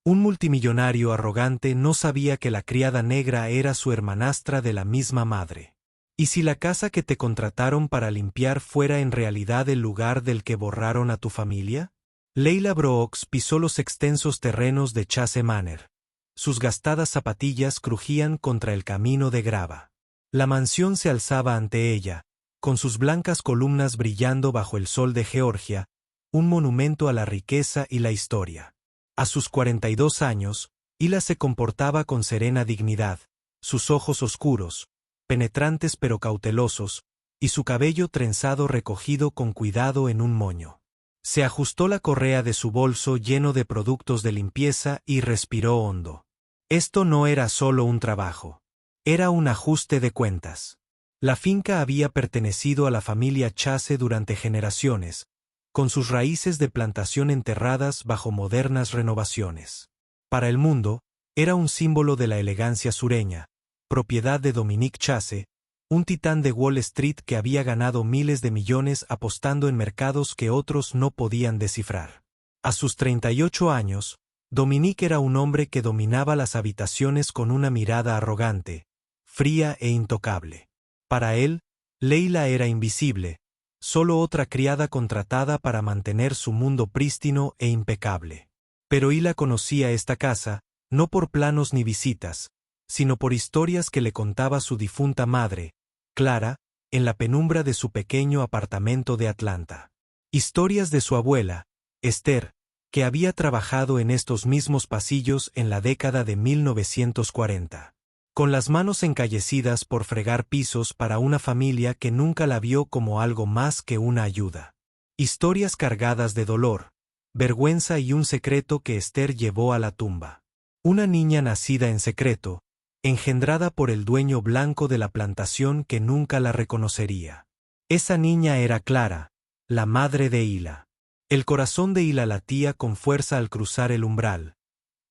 Un multimillonario arrogante no sabía que la criada negra era su hermanastra de la misma madre. ¿Y si la casa que te contrataron para limpiar fuera en realidad el lugar del que borraron a tu familia? Leila Brooks pisó los extensos terrenos de Chase Manor. Sus gastadas zapatillas crujían contra el camino de grava. La mansión se alzaba ante ella, con sus blancas columnas brillando bajo el sol de Georgia, un monumento a la riqueza y la historia. A sus 42 años, Hila se comportaba con serena dignidad, sus ojos oscuros, penetrantes pero cautelosos, y su cabello trenzado recogido con cuidado en un moño. Se ajustó la correa de su bolso lleno de productos de limpieza y respiró hondo. Esto no era solo un trabajo. Era un ajuste de cuentas. La finca había pertenecido a la familia Chase durante generaciones, con sus raíces de plantación enterradas bajo modernas renovaciones. Para el mundo, era un símbolo de la elegancia sureña, propiedad de Dominique Chase, un titán de Wall Street que había ganado miles de millones apostando en mercados que otros no podían descifrar. A sus 38 años, Dominique era un hombre que dominaba las habitaciones con una mirada arrogante, fría e intocable. Para él, Leila era invisible, solo otra criada contratada para mantener su mundo prístino e impecable. Pero Hila conocía esta casa, no por planos ni visitas, sino por historias que le contaba su difunta madre, Clara, en la penumbra de su pequeño apartamento de Atlanta. Historias de su abuela, Esther, que había trabajado en estos mismos pasillos en la década de 1940. Con las manos encallecidas por fregar pisos para una familia que nunca la vio como algo más que una ayuda. Historias cargadas de dolor, vergüenza y un secreto que Esther llevó a la tumba. Una niña nacida en secreto, engendrada por el dueño blanco de la plantación que nunca la reconocería. Esa niña era Clara, la madre de Hila. El corazón de Hila latía con fuerza al cruzar el umbral.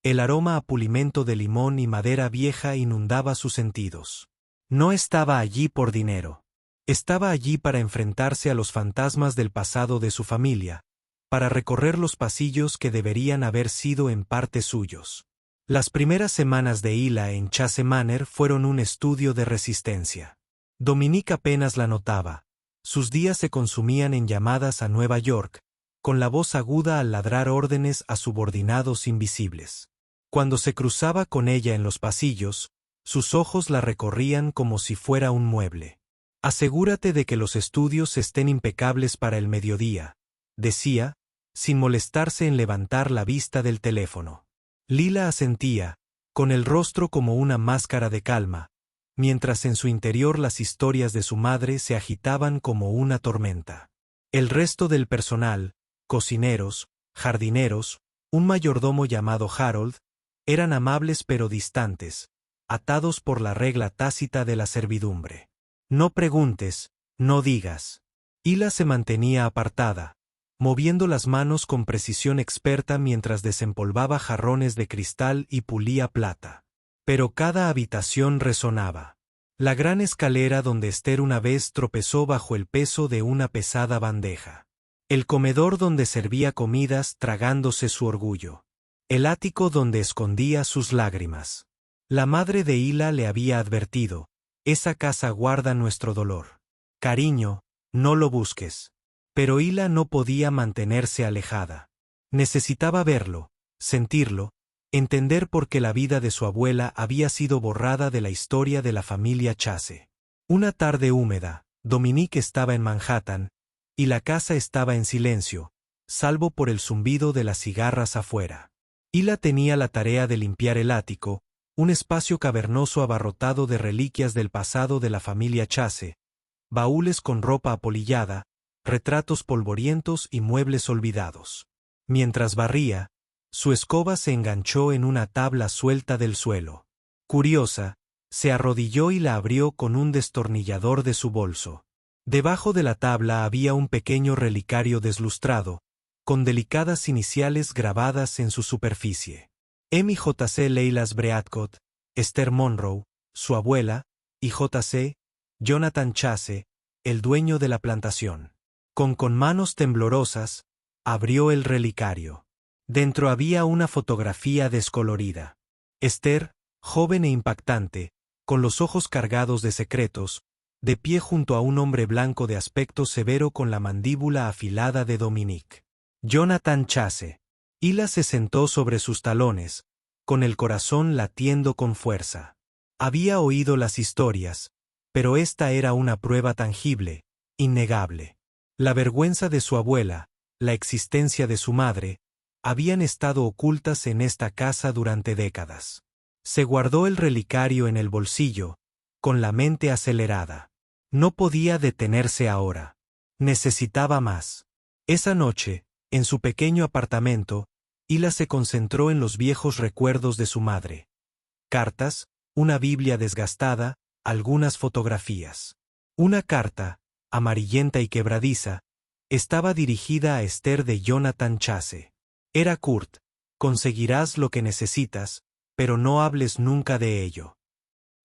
El aroma a pulimento de limón y madera vieja inundaba sus sentidos. No estaba allí por dinero. Estaba allí para enfrentarse a los fantasmas del pasado de su familia, para recorrer los pasillos que deberían haber sido en parte suyos. Las primeras semanas de Hila en Chase Manor fueron un estudio de resistencia. Dominique apenas la notaba. Sus días se consumían en llamadas a Nueva York, con la voz aguda al ladrar órdenes a subordinados invisibles. Cuando se cruzaba con ella en los pasillos, sus ojos la recorrían como si fuera un mueble. Asegúrate de que los estudios estén impecables para el mediodía, decía, sin molestarse en levantar la vista del teléfono. Lila asentía, con el rostro como una máscara de calma, mientras en su interior las historias de su madre se agitaban como una tormenta. El resto del personal, cocineros, jardineros, un mayordomo llamado Harold, eran amables pero distantes, atados por la regla tácita de la servidumbre. No preguntes, no digas. Hila se mantenía apartada, moviendo las manos con precisión experta mientras desempolvaba jarrones de cristal y pulía plata. Pero cada habitación resonaba. La gran escalera donde Esther una vez tropezó bajo el peso de una pesada bandeja. El comedor donde servía comidas tragándose su orgullo. El ático donde escondía sus lágrimas. La madre de Hila le había advertido, esa casa guarda nuestro dolor. Cariño, no lo busques. Pero Hila no podía mantenerse alejada. Necesitaba verlo, sentirlo, entender por qué la vida de su abuela había sido borrada de la historia de la familia Chase. Una tarde húmeda, Dominique estaba en Manhattan, y la casa estaba en silencio, salvo por el zumbido de las cigarras afuera. Hila tenía la tarea de limpiar el ático, un espacio cavernoso abarrotado de reliquias del pasado de la familia Chase, baúles con ropa apolillada, retratos polvorientos y muebles olvidados. Mientras barría, su escoba se enganchó en una tabla suelta del suelo. Curiosa, se arrodilló y la abrió con un destornillador de su bolso. Debajo de la tabla había un pequeño relicario deslustrado, con delicadas iniciales grabadas en su superficie. M.J.C. Leilas Breatcott, Esther Monroe, su abuela, y J.C. Jonathan Chase, el dueño de la plantación. Con manos temblorosas, abrió el relicario. Dentro había una fotografía descolorida. Esther, joven e impactante, con los ojos cargados de secretos, de pie junto a un hombre blanco de aspecto severo con la mandíbula afilada de Dominique. Jonathan Chase. Hila se sentó sobre sus talones, con el corazón latiendo con fuerza. Había oído las historias, pero esta era una prueba tangible, innegable. La vergüenza de su abuela, la existencia de su madre, habían estado ocultas en esta casa durante décadas. Se guardó el relicario en el bolsillo, con la mente acelerada. No podía detenerse ahora. Necesitaba más. Esa noche, en su pequeño apartamento, Hila se concentró en los viejos recuerdos de su madre. Cartas, una Biblia desgastada, algunas fotografías. Una carta, amarillenta y quebradiza, estaba dirigida a Esther de Jonathan Chase. Era Kurt, conseguirás lo que necesitas, pero no hables nunca de ello.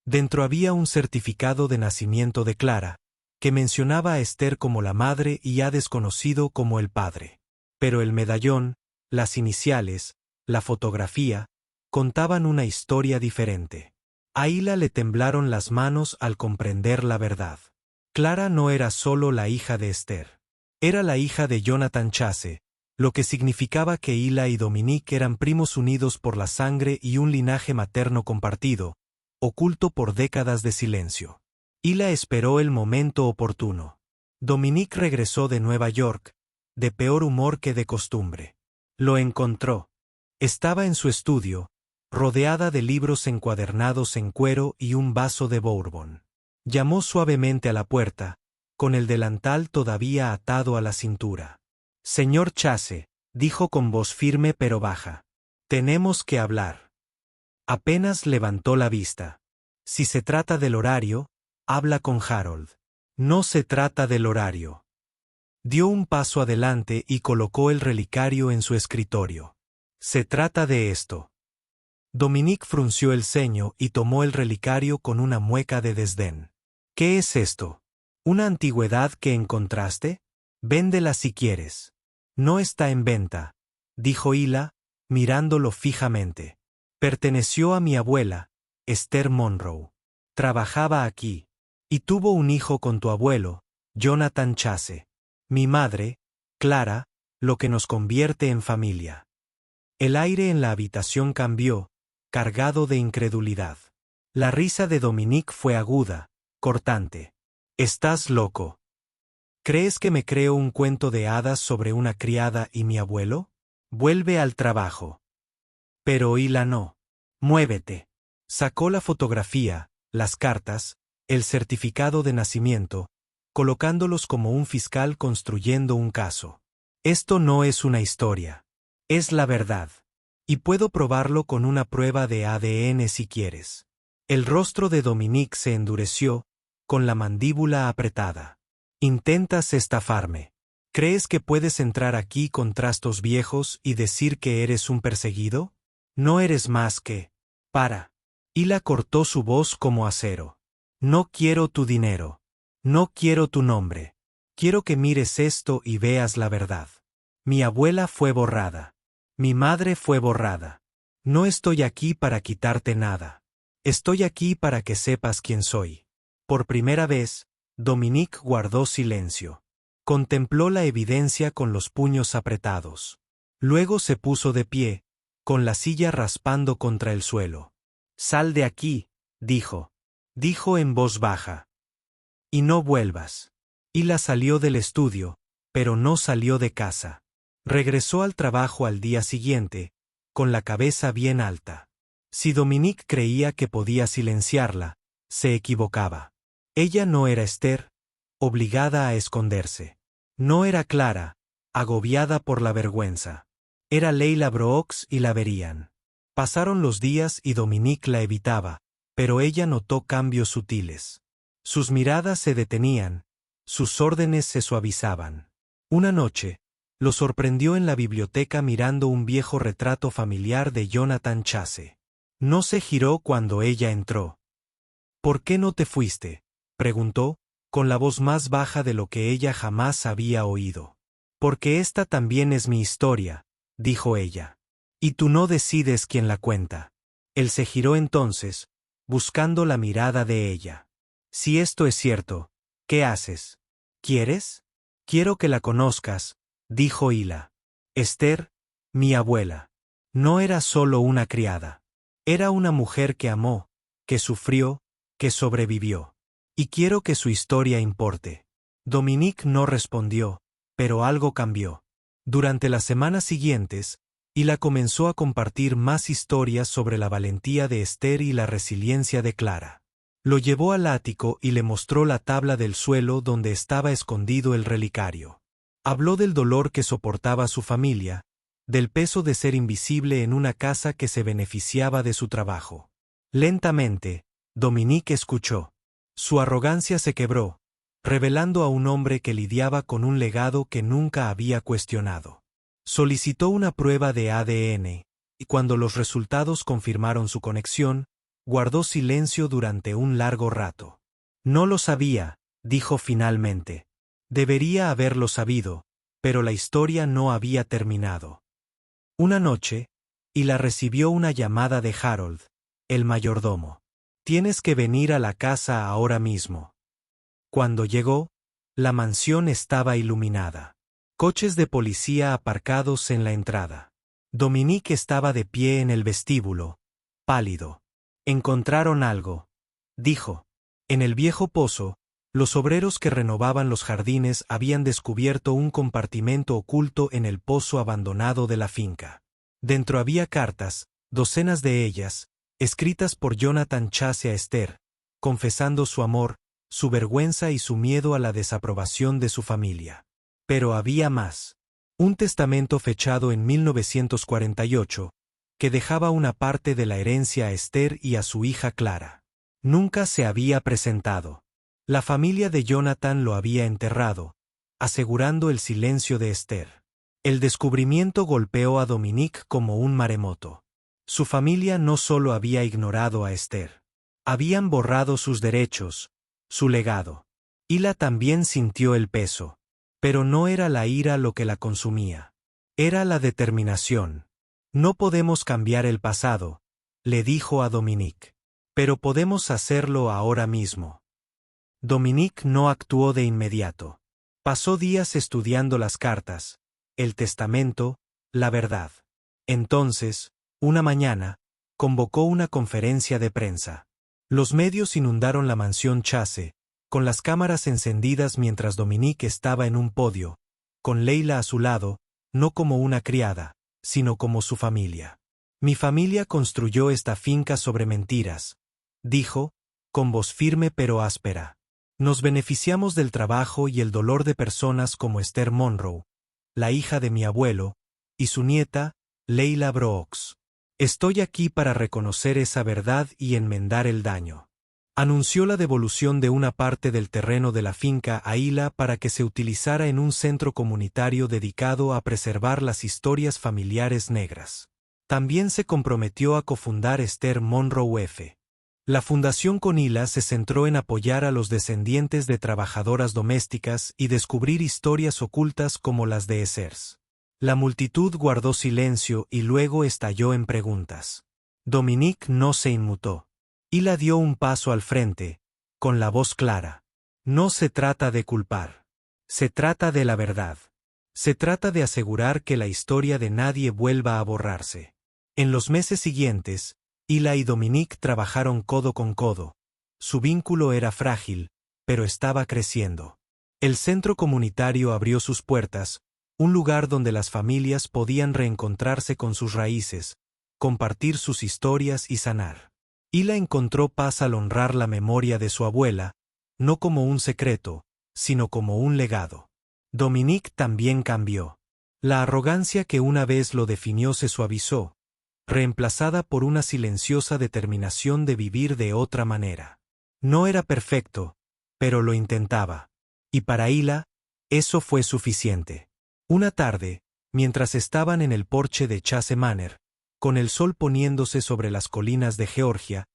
Dentro había un certificado de nacimiento de Clara, que mencionaba a Esther como la madre y a desconocido como el padre. Pero el medallón, las iniciales, la fotografía, contaban una historia diferente. A Hila le temblaron las manos al comprender la verdad. Clara no era solo la hija de Esther. Era la hija de Jonathan Chase, lo que significaba que Hila y Dominique eran primos unidos por la sangre y un linaje materno compartido, oculto por décadas de silencio. Hila esperó el momento oportuno. Dominique regresó de Nueva York, de peor humor que de costumbre. Lo encontró. Estaba en su estudio, rodeada de libros encuadernados en cuero y un vaso de bourbon. Llamó suavemente a la puerta, con el delantal todavía atado a la cintura. Señor Chase, dijo con voz firme pero baja. Tenemos que hablar. Apenas levantó la vista. Si se trata del horario, habla con Harold. No se trata del horario. Dio un paso adelante y colocó el relicario en su escritorio. Se trata de esto. Dominique frunció el ceño y tomó el relicario con una mueca de desdén. ¿Qué es esto? ¿Una antigüedad que encontraste? Véndela si quieres. No está en venta, dijo Hila, mirándolo fijamente. Perteneció a mi abuela, Esther Monroe. Trabajaba aquí. Y tuvo un hijo con tu abuelo, Jonathan Chase. Mi madre, Clara, lo que nos convierte en familia. El aire en la habitación cambió, cargado de incredulidad. La risa de Dominique fue aguda, cortante. ¿Estás loco? ¿Crees que me creo un cuento de hadas sobre una criada y mi abuelo? Vuelve al trabajo. Pero Hila no. Muévete. Sacó la fotografía, las cartas, el certificado de nacimiento, colocándolos como un fiscal construyendo un caso. Esto no es una historia. Es la verdad. Y puedo probarlo con una prueba de ADN si quieres. El rostro de Dominique se endureció, con la mandíbula apretada. Intentas estafarme. ¿Crees que puedes entrar aquí con trastos viejos y decir que eres un perseguido? No eres más que... Para. Hila cortó su voz como acero. No quiero tu dinero. No quiero tu nombre. Quiero que mires esto y veas la verdad. Mi abuela fue borrada. Mi madre fue borrada. No estoy aquí para quitarte nada. Estoy aquí para que sepas quién soy. Por primera vez, Dominique guardó silencio. Contempló la evidencia con los puños apretados. Luego se puso de pie, con la silla raspando contra el suelo. Sal de aquí, dijo. Dijo en voz baja. Y no vuelvas. Hila salió del estudio, pero no salió de casa. Regresó al trabajo al día siguiente, con la cabeza bien alta. Si Dominique creía que podía silenciarla, se equivocaba. Ella no era Esther, obligada a esconderse. No era Clara, agobiada por la vergüenza. Era Leila Brooks y la verían. Pasaron los días y Dominique la evitaba, pero ella notó cambios sutiles. Sus miradas se detenían, sus órdenes se suavizaban. Una noche, lo sorprendió en la biblioteca mirando un viejo retrato familiar de Jonathan Chase. No se giró cuando ella entró. ¿Por qué no te fuiste?, preguntó, con la voz más baja de lo que ella jamás había oído. Porque esta también es mi historia, dijo ella. Y tú no decides quién la cuenta. Él se giró entonces, buscando la mirada de ella. Si esto es cierto, ¿qué haces? ¿Quieres? Quiero que la conozcas, dijo Hila. Esther, mi abuela, no era solo una criada. Era una mujer que amó, que sufrió, que sobrevivió. Y quiero que su historia importe. Dominique no respondió, pero algo cambió. Durante las semanas siguientes, Hila comenzó a compartir más historias sobre la valentía de Esther y la resiliencia de Clara. Lo llevó al ático y le mostró la tabla del suelo donde estaba escondido el relicario. Habló del dolor que soportaba su familia, del peso de ser invisible en una casa que se beneficiaba de su trabajo. Lentamente, Dominique escuchó. Su arrogancia se quebró, revelando a un hombre que lidiaba con un legado que nunca había cuestionado. Solicitó una prueba de ADN, y cuando los resultados confirmaron su conexión, guardó silencio durante un largo rato. No lo sabía, dijo finalmente. Debería haberlo sabido, pero la historia no había terminado. Una noche, Hila recibió una llamada de Harold, el mayordomo. Tienes que venir a la casa ahora mismo. Cuando llegó, la mansión estaba iluminada. Coches de policía aparcados en la entrada. Dominique estaba de pie en el vestíbulo, pálido. Encontraron algo, dijo. En el viejo pozo, los obreros que renovaban los jardines habían descubierto un compartimento oculto en el pozo abandonado de la finca. Dentro había cartas, docenas de ellas, escritas por Jonathan Chase a Esther, confesando su amor, su vergüenza y su miedo a la desaprobación de su familia. Pero había más. Un testamento fechado en 1948, que dejaba una parte de la herencia a Esther y a su hija Clara. Nunca se había presentado. La familia de Jonathan lo había enterrado, asegurando el silencio de Esther. El descubrimiento golpeó a Dominique como un maremoto. Su familia no solo había ignorado a Esther. Habían borrado sus derechos, su legado. Hila también sintió el peso. Pero no era la ira lo que la consumía. Era la determinación. No podemos cambiar el pasado, le dijo a Dominique. Pero podemos hacerlo ahora mismo. Dominique no actuó de inmediato. Pasó días estudiando las cartas, el testamento, la verdad. Entonces, una mañana, convocó una conferencia de prensa. Los medios inundaron la mansión Chase, con las cámaras encendidas mientras Dominique estaba en un podio, con Leila a su lado, no como una criada, sino como su familia. Mi familia construyó esta finca sobre mentiras, dijo, con voz firme pero áspera. Nos beneficiamos del trabajo y el dolor de personas como Esther Monroe, la hija de mi abuelo, y su nieta, Leila Brooks. Estoy aquí para reconocer esa verdad y enmendar el daño. Anunció la devolución de una parte del terreno de la finca a Hila para que se utilizara en un centro comunitario dedicado a preservar las historias familiares negras. También se comprometió a cofundar Esther Monroe F. La fundación con Hila se centró en apoyar a los descendientes de trabajadoras domésticas y descubrir historias ocultas como las de Esther's. La multitud guardó silencio y luego estalló en preguntas. Dominique no se inmutó. Hila dio un paso al frente, con la voz clara. No se trata de culpar. Se trata de la verdad. Se trata de asegurar que la historia de nadie vuelva a borrarse. En los meses siguientes, Hila y Dominique trabajaron codo con codo. Su vínculo era frágil, pero estaba creciendo. El centro comunitario abrió sus puertas, un lugar donde las familias podían reencontrarse con sus raíces, compartir sus historias y sanar. Hila encontró paz al honrar la memoria de su abuela, no como un secreto, sino como un legado. Dominique también cambió. La arrogancia que una vez lo definió se suavizó, reemplazada por una silenciosa determinación de vivir de otra manera. No era perfecto, pero lo intentaba. Y para Hila, eso fue suficiente. Una tarde, mientras estaban en el porche de Chase Manor, con el sol poniéndose sobre las colinas de Georgia,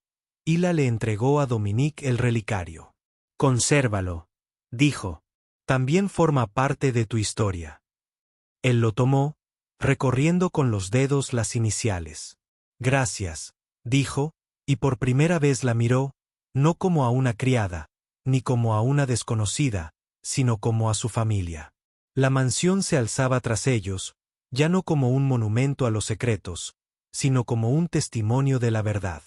Hila le entregó a Dominique el relicario. Consérvalo, dijo. También forma parte de tu historia. Él lo tomó, recorriendo con los dedos las iniciales. Gracias, dijo, y por primera vez la miró, no como a una criada, ni como a una desconocida, sino como a su familia. La mansión se alzaba tras ellos, ya no como un monumento a los secretos, sino como un testimonio de la verdad.